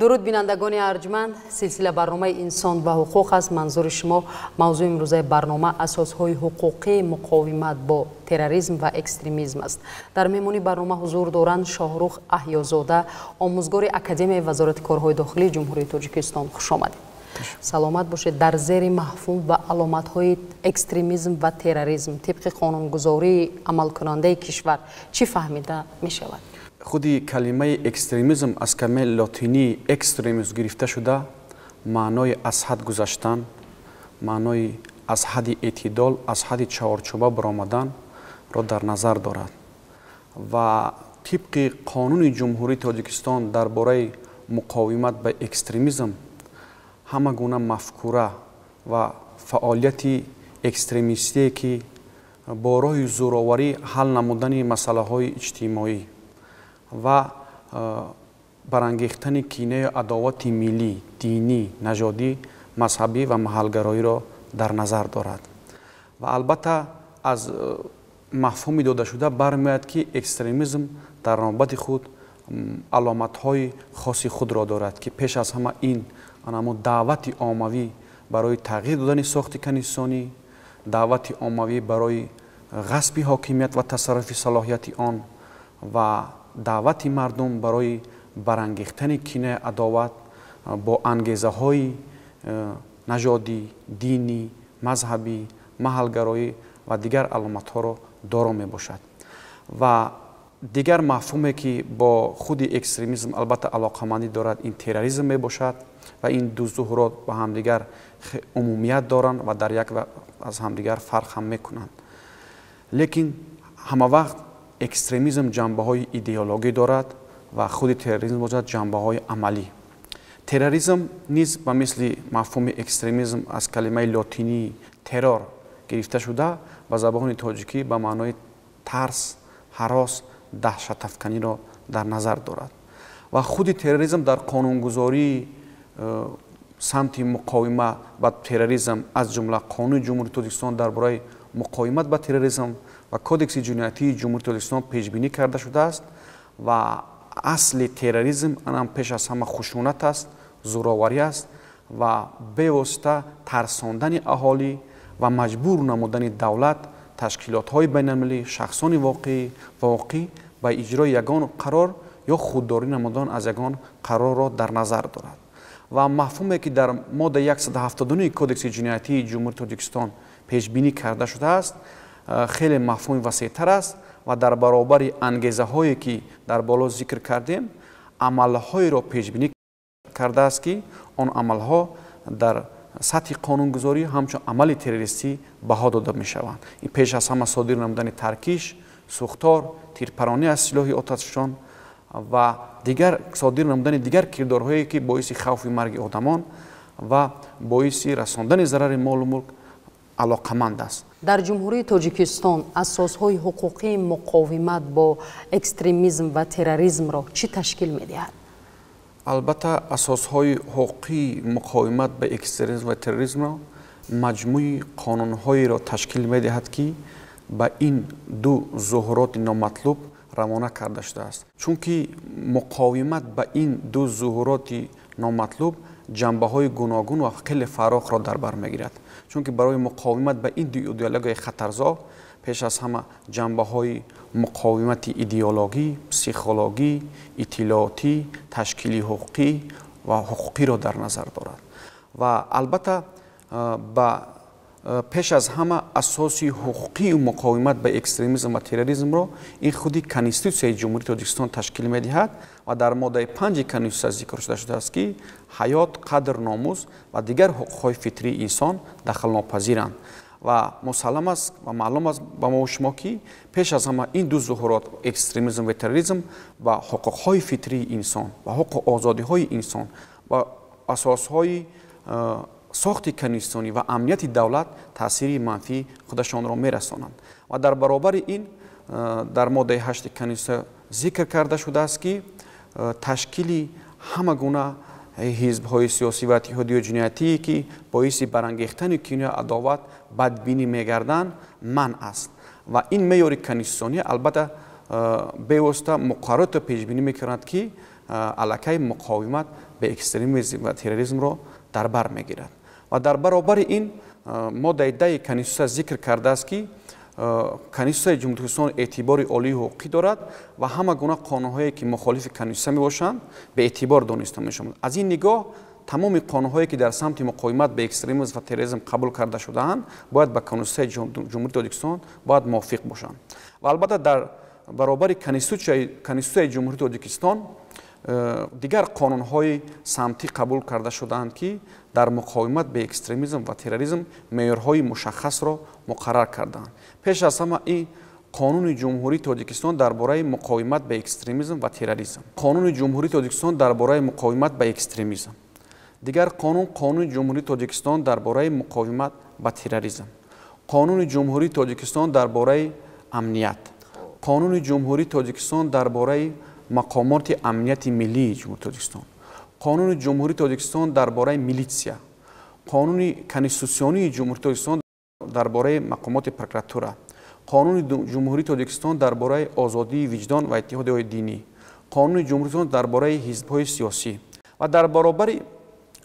درود بینندگان ارجمند، سلسله برنامه انسان و حقوق است. منظور شما موضوع امروزه برنامه اساسهای حقوقی مقاومت با تروریسم و اکستریمیسم است. در مهمانی برنامه حضور دارند شاهرخ احیازاده، آموزگار اکادمی وزارت کارهای داخلی جمهوری تاجیکستان. خوش آمدید. سلامت باشید. در زیر مفهوم و علامت‌های اکستریمیسم و تروریسم طبق قانونگذاری عمل کننده کشور چی فهمیده می شود؟ خودی کلمه اکستریمیسم از کلمه لاتینی اکستریمیسم گرفته شده، معنای از حد گذشتن، معنای از حد اعتدال، از حد چهارچوبه برآمدن را در نظر دارد و طبق قانون جمهوری تاجیکستان درباره مقاومت به اکستریمیسم همه گونه مفکوره و فعالیت اکستریمیستی که با راه زورآوری حل نمودن مسئله های اجتماعی و برانگیختن کینه عداوت ملی، دینی، نژادی، مذهبی و محلگرایی را در نظر دارد و البته از مفهومی داده شده برمیآید که اکستریمیسم در نوبت خود علامت‌های خاص خود را دارد که پیش از همه این دعوت عاموی برای تغییر دادن ساخت کنیسانی، دعوت عاموی برای غصب حاکمیت و تصرف صلاحیت آن و دعوت مردم برای برانگیختن کینه عداوت با انگیزه های نژادی، دینی، مذهبی، محلگرایی و دیگر علامت ها را دارا می باشد. و دیگر مفهومی که با خود اکستریمیسم البته علاقمندی دارد این تروریسم می باشد و این دو ظهورات با همدیگر عمومیت دارند و در یک از همدیگر فرق هم می کنند. لیکن همه وقت اکستریمیسم جنبه های ایدئولوژی دارد و خود تروریسم باشد جنبه های عملی. تروریسم نیز به مثل مفهوم اکستریمیسم از کلمه لاتینی ترور گرفته شده و زبان تاجیکی به معنای ترس، هراس، دهشت افکنی را در نظر دارد و خود تروریسم در قانونگذاری سمت مقاومت با تروریسم از جمله قانون جمهوری تاجیکستان درباره مقاومت با تروریسم و کودکس جنایتی جمهوری تاجیکستان پیش بینی کرده شده است و اصل تروریسم آن پیش از همه خشونت است، زورآوری است و به واسطه ترساندن اهالی و مجبور نمودن دولت، تشکیلات های بین المللی، شخصان واقعی به اجرای یگان قرار یا خودداری نمودن از یگان قرار را در نظر دارد و مفهومی که در ماده 179 کودکس جنایتی جمهوری تاجیکستان پیش بینی کرده شده است خیلی مفهوم وسیع‌تر است و در برابر انگیزه هایی که در بالا ذکر کردیم عمل های را پیش بینی کرده است که آن عمل ها در سطح قانونگذاری همچون عمل تروریستی بها داده می شوند. این پیش از همه صادر نمودن ترکیش، سوختار، تیرپرانی از سلاح آتشفشان و دیگر صادر نمودن دیگر کردارهایی که باعث خوف مرگ آدمان و باعث رساندن ضرر مال و ملک علاقمند است. در جمهوری تاجیکستان اساسهای حقوقی مقاومت با اکستریمیسم و تروریسم را چی تشکیل می دهد؟ البته اساسهای حقوقی مقاومت به اکستریمیسم و تروریسم را مجموع قانونهایی را تشکیل می دهد که به این دو ظهورات نامطلوب روانه کرده شده است. چون که مقاومت به این دو ظهورات نامطلوب جنبه های گوناگون و خیلی فراخ را در بر میگیرد. چون که برای مقاومت به این دو ایدئولوژی خطرزا پیش از همه جنبه های مقاومت ایدئولوژی، پسیخولوژی، اطلاعاتی، تشکیلی حقوقی و حقوقی را در نظر دارد و البته پیش از همه اساسی حقوقی و مقاومت به اکستریمیسم و تروریسم را این خودی کنستیتوسیون جمهوری تاجیکستان تشکیل می دهد و در ماده 5 کنستیتوسیون ذکر شده است که حیات، قدر، ناموس و دیگر حقوق‌های فطری انسان دخل ناپذیرند و مسلم است و معلوم است به ما و شما که پیش از همه این دو ظهورات اکستریمیسم و تروریسم و حقوق‌های فطری انسان و حقوق آزادی‌های انسان و اساس‌های ساخت کنیستانی و امنیت دولت تاثیر منفی خودشان را می‌رسانند و در برابر این در ماده 8 کنیسه ذکر کرده شده است که تشکیل همه گونه حزب‌های سیاسی و اتحادیه جنایتی که باعث برانگیختن کینه عداوت بدبینی می‌گردند منع است و این معیار کنیستانی البته бевосита муқаррарот пешбинӣ мекунад ки аллакай муқовимат ба экстремизм ва терроризмро дар бар мегирад. ва дар баробари ин мо дар иддаи конститутсия зикр кардааст ки конститутсияи ҷумҳурии Ҳиндустон эътибори олии ҳуқуқӣ дорад ва ҳама гуна қонунҳое ки мухолифи конститутсия мебошанд ба эътибор дониста мешаванд. аз ин нигоҳ тамоми қонунҳое ки дар самти муқовимат ба экстремизм ва терроризм қабул карда шудаанд бояд ба конститутсияи ҷумҳурии Тоҷикистон бояд мувофиқ бошанд. ва албатта дар баробари конститутсияи ҷумҳурии Тоҷикистон дигар қонунҳои самтӣ қабул карда шудаанд ки дар муқовимат ба экстремизм ва терроризм меъёрҳои мушаххасро муқаррар кардаанд. пеш аз ҳама ин қонуни ҷумҳурии Тоҷикистон дар бораи муқовимат ба экстремизм ва терроризм, қонуни ҷумҳурии Тоҷикистон дар бораи муқовимат ба экстремизм, дигар қонун қонуни ҷумҳурии Тоҷикистон дар бораи муқовимат ба терроризм, қонуни ҷумҳурии Тоҷикистон дар бораи амният, қонуни ҷумҳурии Тоҷикистон дар бораи мақомоти амнияти миллии ҷумҳурии Тоҷикистон, қонуни ҷумҳурии Тоҷикистон дар бораи милитсия, қонуни конститутсионии ҷумҳурии Тоҷикистон дар бораи мақомоти прокуратура, қонуни ҷумҳурии Тоҷикистон дар бораи озодии виҷдон ва иттиҳодиёи динӣ, қонуни ҷумҳурии Тоҷикистон дар бораи ҳизбҳои сиёсӣ ва дар баробари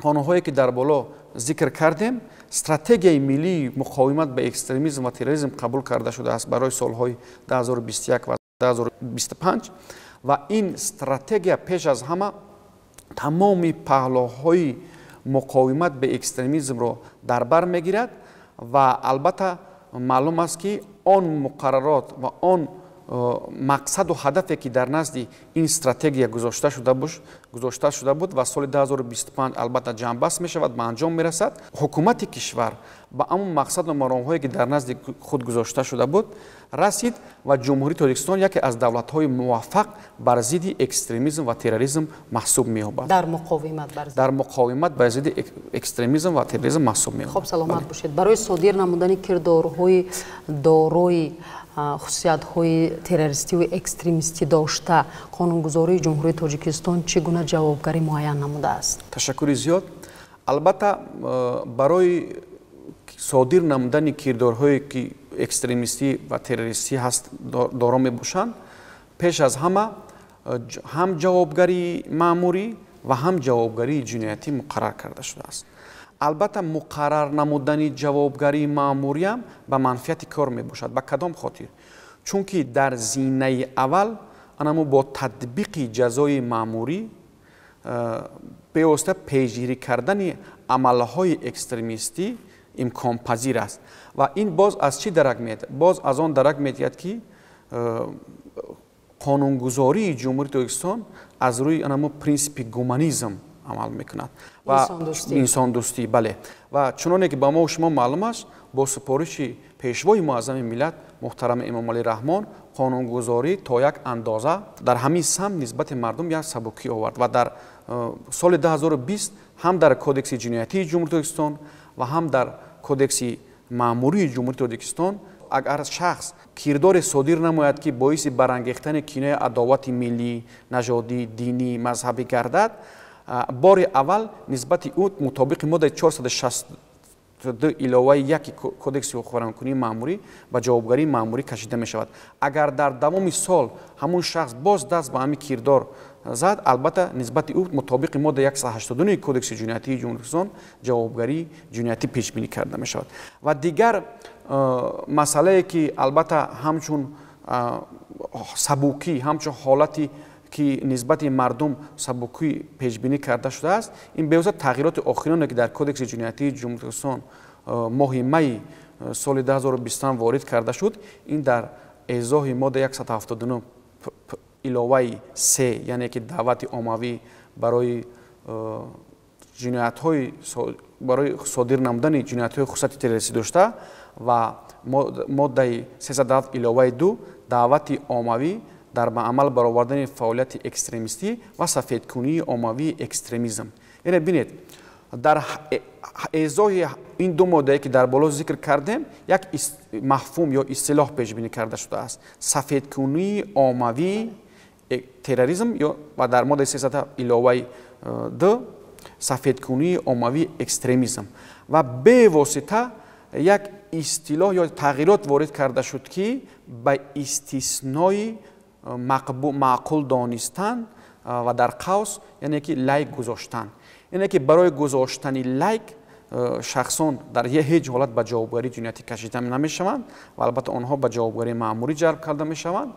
қонунҳое ки дар боло зикр кардем, стратегияи миллии муқовимат ба экстремизм ва терроризм қабул карда шудааст барои солҳои 2021 ва 2025 ва ин стратегия пеш аз ҳама тамоми паҳлӯҳои муқовимат ба экстремизмро дар бар мегирад ва албатта маълум аст ки он муқаррарот ва он мақсаду ҳадафе ки дар назди ин стратегия гузошта шуда буд ва соли 2025 албатта ҷамъбаст мешавад, ба анҷом мерасад. ҳукумати кишвар ба амн мақсаду маромҳое ки дар назди худ гузошта шуда буд расид ва ҷумҳурии Тоҷикистон яке аз давлатҳои муваффақ бар зидди экстремизм ва терроризм маҳсуб меёбад. дар муқовимат бар зидди экстремизм ва терроризм маҳсуб меёбад. хуб, саломат бошед. барои содир намудани кирдорҳои дорои хусусиятҳои террористӣ ва экстремистӣ дошта қонунгузории ҷумҳурии Тоҷикистон чӣ гуна ҷавобгарӣ муайян намудааст? ташаккури зиёд. албатта барои содир намудани кирдорҳое ки экстремистӣ ва террористӣ ҳаст доро мебошанд, пеш аз ҳама ҳам ҷавобгарии маъмурӣ ва ҳам ҷавобгарии ҷиноятӣ муқаррар карда шудааст. албатта муқаррар намудани ҷавобгарии маъмуриам ба манфиати кор мебошад. ба кадом хотир? чунки дар зинаи аввал анамо бо татбиқи ҷазои маъмурӣ бевосита пешгирӣ кардани амалҳои экстремистӣ имконпазир аст ва ин боз аз чӣ дарак меояд? боз аз он дарак меояд ки қонунгузории ҷумҳурии Тоҷикистон аз рӯи анамо принсипи гуманизм амал мекунад ва инсондӯстӣ. бале ва чуноне ки ба мо шумо маълум аст, бо супориши пешвои муаззами миллат муҳтарами Эмомалӣ Раҳмон қонунгузорӣ то як андоза дар ҳамин самт нисбати мардум як сабукӣ овард ва дар соли 2020 ҳам дар кодекси ҷиноятии ҷумҳурии Тоҷикистон ва ҳам дар кодекси маъмурии ҷумҳурии Тоҷикистон агар шахс кирдоре содир намояд ки боиси барангехтани кинояи адовати миллӣ, нажодӣ, динӣ, мазҳабӣ гардад, бори аввал нисбати ӯ мутобиқи моддаи 462 иловаи 1 кодекси ҳуқуқвайронкунии маъмурӣ ба ҷавобгарии маъмурӣ кашида мешавад. агар дар давоми сол ҳамун шахс боз даст ба ҳамин кирдор зад, албатта нисбати ӯ мутобиқи моддаи 189 кодекси ҷиноятии ҷумҳурии Тоҷикистон ҷавобгарии ҷиноятӣ пешбинӣ карда мешавад. ва дигар масъалае ки албатта ҳамчун сабукӣ, ҳамчун ҳолати ки нисбати мардум сабукӣ пешбинӣ карда шудааст, ин бевосита тағйироти охироне ки дар кодекси ҷиноятии ҷумҳурии Тоҷикистон моҳи майи соли 2020 ворид карда шуд, ин дар эъзоҳи моддаи 179 иловаи 3, яъне ки даъвати оммавӣ барои ҷиноятҳои барои содир намудани ҷиноятҳои хусусияти террористӣ дошта ва моддаи 307 иловаи 2 даъвати оммавӣ дар ба амал баровардани фаъолияти экстремистӣ ва сафедкунии оммавии экстремизм. яъне бинед, дар эъзои ин ду моддае ки дар боло зикр кардем, як мафҳум ё истилоҳ пешбинӣ карда шудааст: сафедкунии оммавии терроризм ва дар моддаи 300 иловаи 2 сафедкунии оммавии экстремизм. ва бевосита як истилоҳ ё тағйирот ворид карда шуд ки ба истиснои معقول دانستن و در قوس یعنی که لایک گذاشتن. یعنی که برای گذاشتن لایک شخصان در هیچ حالت به جوابگری جنایتی کشیده نمیشوند و البته آنها به جوابگری مأموری جلب کرده میشوند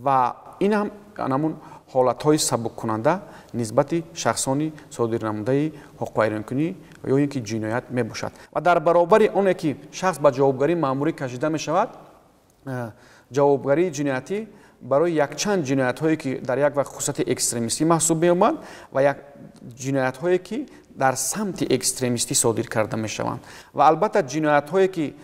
و این هم همون حالت‌های سبک کننده نسبت شخصانی صادر نموده حقوق پیرانکنی یا اینکه جنایت میباشد و در برابر اون که شخص به جوابگری مأموری کشیده میشود جوابگری جنایتی برای یک چند جنایت هایی که در یک وقت خصوصیت اکستریمیستی محسوب می آمد و یک جنایت هایی که در سمت اکستریمیستی صادر کرده می شوند و البته جنایت هایی که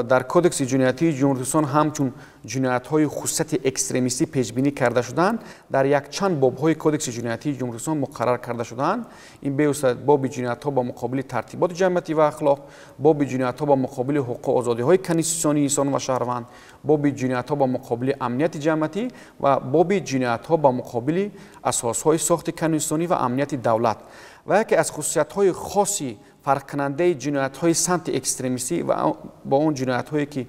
در کودکس جنایتی جمهوری اسلامی همچون جنایت های خصوصیت اکستریمیستی پیش بینی کرده شدند در یک چند باب های کودکس جنایتی جمهوری اسلامی مقرر کرده شدند. این بیوسط باب جنایت ها با مقابل ترتیبات جمعیتی و اخلاق، باب جنایت ها با مقابل حقوق و آزادی های کنستیتوسیونی انسان و شهروند، باب جنایت ها با مقابل امنیت جمعیتی و باب جنایت ها با مقابل اساس های ساخت کنستیتوسیونی و امنیت دولت و یکی از خصوصیت های خاصی فرق کننده جنایت های سمت اکستریمیستی و با اون جنایت هایی که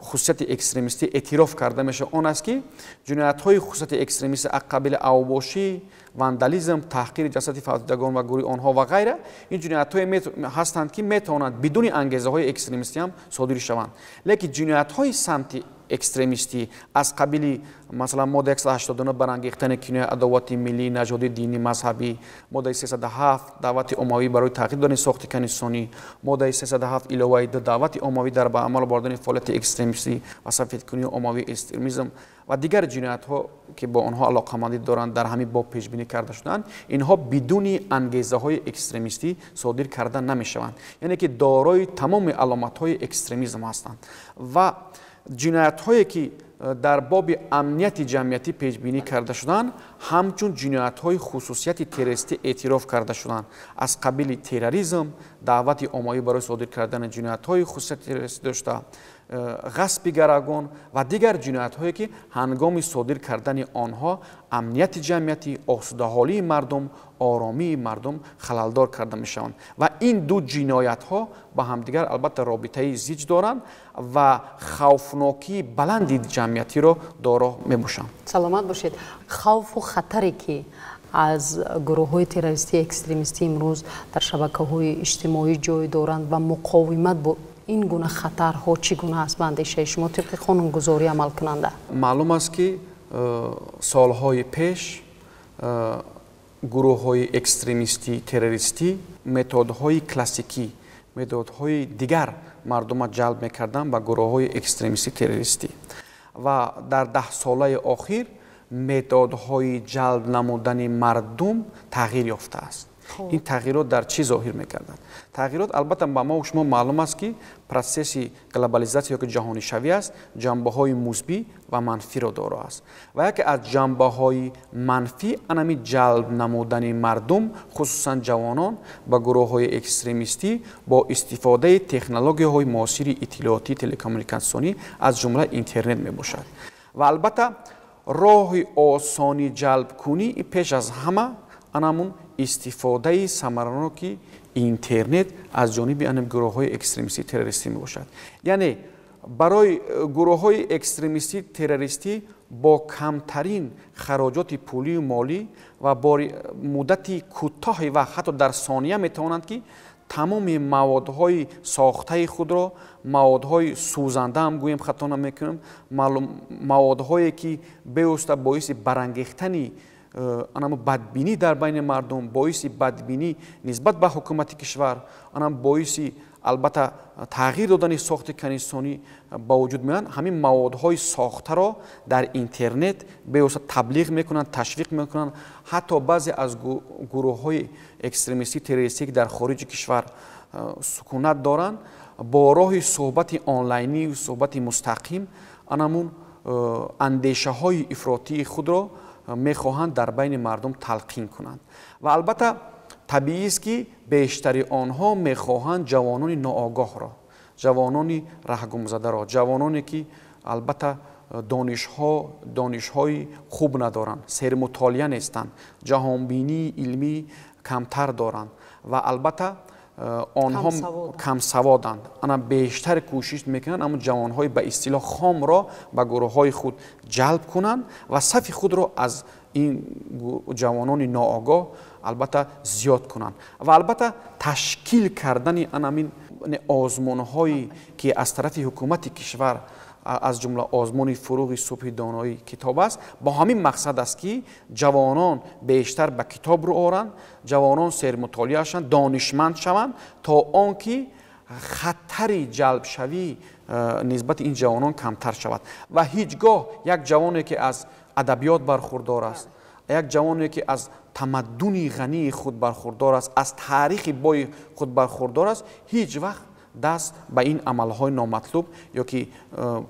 خصوصیت اکستریمیستی اعتراف کرده میشه آن است که جنایت های خصوصیت اکستریمیستی قبیل اوباشی، واندالیسم، تحقیر جسد فاسدگان و گروه آنها و غیره این جنایت های هستند که میتوانند بدون انگیزه های اکستریمیستی هم صادر شوند. لیکن جنایت های سمت اکستریمیستی از قبیل مثلا ماده 189 برانگیختن کینه عداوت ملی، نژادی، دینی، مذهبی، ماده 307 دعوت عمومی برای تغییر دادن ساخت کنستیتوسیونی، ماده 307 علاوه بر دعوت عمومی در به عمل بردن فعالیت اکستریمیستی و سفید کنی عمومی اکستریمیسم و دیگر جنایت ها که با آنها علاقه‌مندی دارند در همین باب پیش بینی کرده شدند اینها بدون انگیزه های اکستریمیستی صادر کرده نمیشوند، یعنی که دارای تمام علامت های اکستریمیسم هستند و جنایت هایی که در باب امنیت جمعیتی پیش بینی کرده شدند همچون جنایت های خصوصیت تروریستی اعتراف کرده شدند از قبیل تروریسم، دعوت عمومی برای صادر کردن جنایت های خصوصیت تروریستی داشته، غصب گروگان و دیگر جنایت هایی که هنگام صادر کردن آنها امنیت جمعیتی، آسوده حالی مردم، آرامی مردم خللدار کرده می شوند و این دو جنایت ها با همدیگر البته رابطه زیج دارند و خوفناکی بلندی جمعیتی را دارا می باشند. سلامت باشید. خوف و خطری که از گروه های تروریستی اکستریمیستی امروز در شبکه های اجتماعی جای دارند و مقاومت با این گونه خطرها چگونه است به اندیشه شما طبق قانونگذاری عمل کننده؟ معلوم است که سالهای پیش گروه های اکستریمیستی تروریستی متدهای کلاسیکی، متدهای دیگر مردم را جلب میکردند به گروه های اکستریمیستی تروریستی و در 10 ساله اخیر متدهای جلب نمودن مردم تغییر یافته است. این تغییرات در چی ظاهر میکردند؟ تغییرات البته با ما و شما معلوم است که پروسس گلوبالیزاسیون که جهانی شوی است جنبه های مثبت و منفی را داره است و یکی از جنبه های منفی انمی جلب نمودن مردم خصوصا جوانان به گروه های اکستریمیستی با استفاده تکنولوژی های معاصر اطلاعاتی تلکامونیکاسیونی از جمله اینترنت می باشد و البته راه آسانی جلب کنی پیش از همه انمون استفاده ثمرناک اینترنت از جانب این گروه های اکستریمیستی تروریستی می باشد. یعنی برای گروه های اکستریمیستی تروریستی با کمترین خراجات پولی و مالی و با مدت کوتاه و حتی در ثانیه می توانند که تمام موادهای ساخته خود را، موادهای سوزنده هم گویم خطا نمیکنم، موادهایی که بیوسته باعث برانگیختن آنم بدبینی در بین مردم، باعث بدبینی نسبت به حکومت کشور، آنم باعث البته تغییر دادن ساخت کنستیتوسیونی با وجود میان همین موادهای ساخته را در اینترنت به واسطه تبلیغ میکنن، تشویق میکنن. حتی بعضی از گروه های اکستریمیستی تروریستی که در خارج کشور سکونت دارند با راه صحبت آنلاینی و صحبت مستقیم آنمون اندیشه های افراطی خود را میخواهند در بین مردم تلقین کنند و البته طبیعی است که بیشتر آنها میخواهند جوانان ناآگاه را، جوانان رهگم زده را، جوانانی که البته دانش‌های خوب ندارند، سیر مطالعه نیستند، جهانبینی علمی کمتر دارند و البته آنها کم سوادند، آنها بیشتر کوشش میکنند اما جوانهای به اصطلاح خام را به گروه های خود جلب کنند و صف خود را از این جوانان ناآگاه البته زیاد کنند و البته تشکیل کردن همین آزمون هایی که از طرف حکومت کشور از جمله آزمون فروغ صبح دانایی کتاب است، با همین مقصد است که جوانان بیشتر به کتاب رو آورند، جوانان سیر مطالعه شوند، دانشمند شوند تا آنکه خطری جلب شوی نسبت این جوانان کمتر شود و هیچگاه یک جوانی که از ادبیات برخوردار است، یک جوانی که از تمدنی غنی خود برخوردار است، از تاریخ بای خود برخوردار است، هیچ وقت دست به این عملهای نامطلوب یا که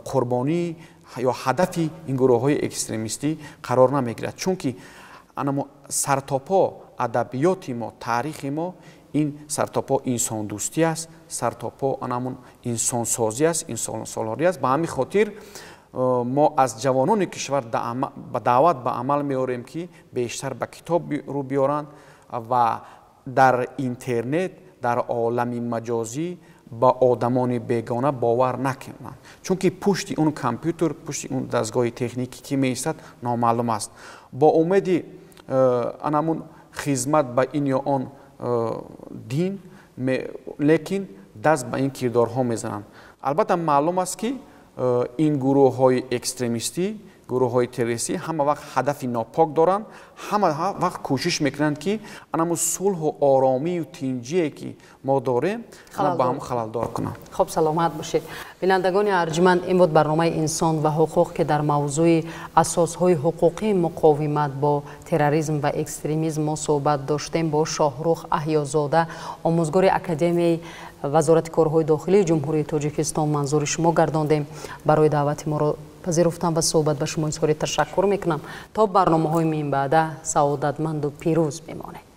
قربانی یا هدفی این گروه های اکستریمیستی قرار نمیگیرد. چون که سرتاپا ادبیات ما، تاریخ ما، این سرتاپا انسان دوستی است، سرتاپا انمون انسان سازی است، انسان سالاری است. به همین خاطر ما از جوانان کشور به دعوت به عمل میاریم که بیشتر به کتاب رو بیارند و در اینترنت، در عالم مجازی با آدمان بیگانه باور نکنند، چون که پشت اون کامپیوتر، پشت اون دستگاه تکنیکی که میستد نامعلوم است. با امید انمون خدمت به این یا آن دین، لیکن دست به این کردارها میزنند. البته معلوم است که این گروه های اکستریمیستی، گروه های تروریستی همه وقت هدف ناپاک دارند، همه وقت کوشش میکنند که انمو صلح و آرامی و تنجیه که ما داریم با هم خللدار کنند. خب سلامت باشید. بینندگان ارجمند، این بود برنامه انسان و حقوق که در موضوع اساسهای حقوقی مقاومت با تروریسم و اکستریمیسم ما صحبت داشتیم با شاهرخ احیازاده، آموزگار اکادمی وزارت کارهای داخلی جمهوری تاجیکستان. منظور شما گرداندیم. برای دعوت ما را پذیرفتم و صحبت به شما اظهار تشکر میکنم. تا برنامه های این بعد سعادتمند و پیروز بمانید.